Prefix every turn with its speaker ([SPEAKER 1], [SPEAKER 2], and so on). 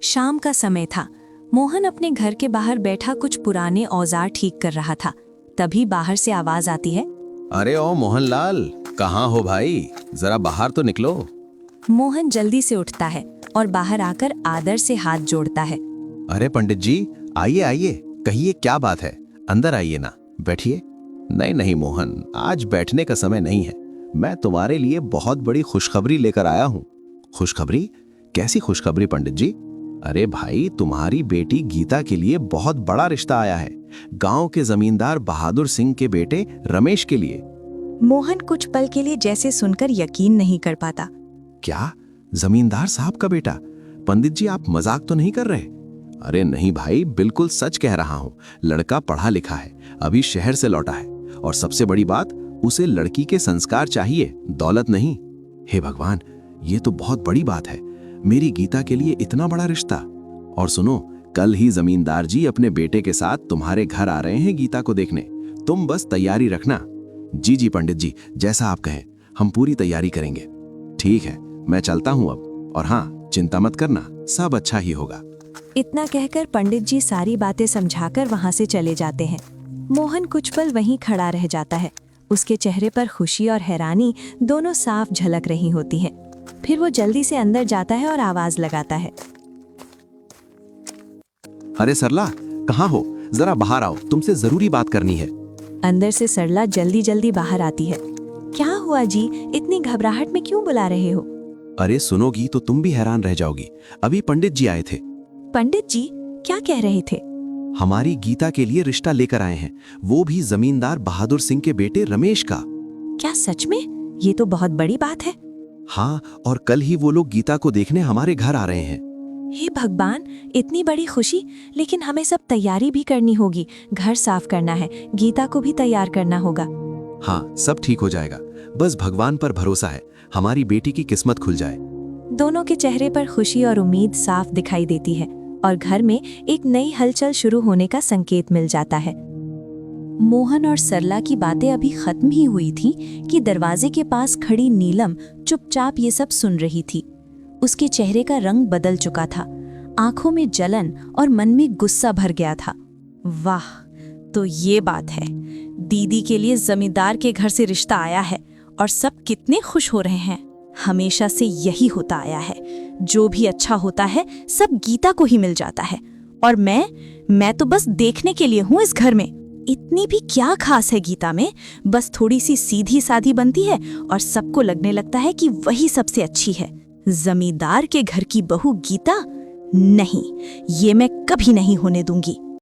[SPEAKER 1] शाम का समय था। मोहन अपने घर के बाहर बैठा कुछ पुराने औजार ठीक कर रहा था। तभी बाहर से आवाज आती है।
[SPEAKER 2] अरे ओ मोहनलाल, कहाँ हो भाई? जरा बाहर तो निकलो।
[SPEAKER 1] मोहन जल्दी से उठता है और बाहर आकर आदर से हाथ जोड़ता है।
[SPEAKER 2] अरे पंडित जी, आइए आइए, कहिए क्या बात है? अंदर आइए ना, बैठिए। नहीं नहीं मोहन, आज बैठने का समय नहीं है। मैं तुम्हारे लिए बहुत बड़ी खुशखबरी लेकर आया हूँ। खुशखबरी? कैसी खुशखबरी पंडित जी? अरे भाई, तुम्हारी बेटी गीता के लिए बहुत बड़ा रिश्ता आया है। गांव के जमींदार बहादुर सिंह के बेटे रमेश के लिए।
[SPEAKER 1] मोहन कुछ पल के लिए जैसे सुनकर यकीन नहीं कर पाता।
[SPEAKER 2] क्या? जमींदार साहब का बेटा? पंडित जी, आप मजाक तो नहीं कर रहे? अरे नहीं भाई, बिल्कुल सच कह रहा हूँ। लड़का पढ़ा लिखा है, अभी शहर से लौटा है, और सबसे बड़ी बात, उसे लड़की के संस्कार चाहिए, दौलत नहीं। हे भगवान, ये तो बहुत बड़ी बात है। मेरी गीता के लिए इतना बड़ा रिश्ता। और सुनो, कल ही जमींदार जी अपने बेटे के साथ तुम्हारे घर आ रहे हैं गीता को देखने। तुम बस तैयारी रखना। जी जी पंडित जी, जैसा आप कहें, हम पूरी तैयारी करेंगे। ठीक है, मैं चलता हूँ अब। और हाँ, चिंता मत करना, सब अच्छा ही होगा।
[SPEAKER 1] इतना कहकर पंडित जी सारी बातें समझाकर वहां से चले जाते हैं। मोहन कुछ पल वहीं खड़ा रह जाता है। उसके चेहरे पर खुशी और हैरानी दोनों साफ झलक रही होती हैं। फिर वो जल्दी से अंदर जाता है और आवाज लगाता है।
[SPEAKER 2] अरे सरला, कहाँ हो? जरा बाहर आओ, तुमसे जरूरी बात करनी है।
[SPEAKER 1] अंदर से सरला जल्दी जल्दी बाहर आती है। क्या हुआ जी, इतनी घबराहट में क्यों बुला रहे हो?
[SPEAKER 2] अरे सुनोगी तो तुम भी हैरान रह जाओगी। अभी पंडित जी आए थे।
[SPEAKER 1] पंडित जी क्या कह रहे थे?
[SPEAKER 2] हमारी गीता के लिए रिश्ता लेकर आए हैं, वो भी जमींदार बहादुर सिंह के बेटे रमेश का।
[SPEAKER 1] क्या सच में? ये तो बहुत बड़ी बात है।
[SPEAKER 2] हाँ, और कल ही वो लोग गीता को देखने हमारे घर आ रहे हैं।
[SPEAKER 1] हे भगवान, इतनी बड़ी खुशी, लेकिन हमें सब तैयारी भी करनी होगी। घर साफ करना है, गीता को भी तैयार करना होगा।
[SPEAKER 2] हाँ, सब ठीक हो जाएगा, बस भगवान पर भरोसा है, हमारी बेटी की किस्मत खुल जाए।
[SPEAKER 1] दोनों के चेहरे पर खुशी और उम्मीद साफ दिखाई देती है और घर में एक नई हलचल शुरू होने का संकेत मिल जाता है। मोहन और सरला की बातें अभी खत्म ही हुई थी कि दरवाजे के पास खड़ी नीलम चुपचाप ये सब सुन रही थी। उसके चेहरे का रंग बदल चुका था, आंखों में जलन और मन में गुस्सा भर गया था। वाह, तो ये बात है, दीदी के लिए जमींदार के घर से रिश्ता आया है और सब कितने खुश हो रहे हैं। हमेशा से यही होता आया है, जो भी अच्छा होता है सब गीता को ही मिल जाता है। और मैं तो बस देखने के लिए हूँ इस घर में। इतनी भी क्या खास है गीता में? बस थोड़ी सी सीधी साधी बनती है और सबको लगने लगता है कि वही सबसे अच्छी है। जमींदार के घर की बहू गीता? नहीं, ये मैं कभी नहीं होने दूंगी।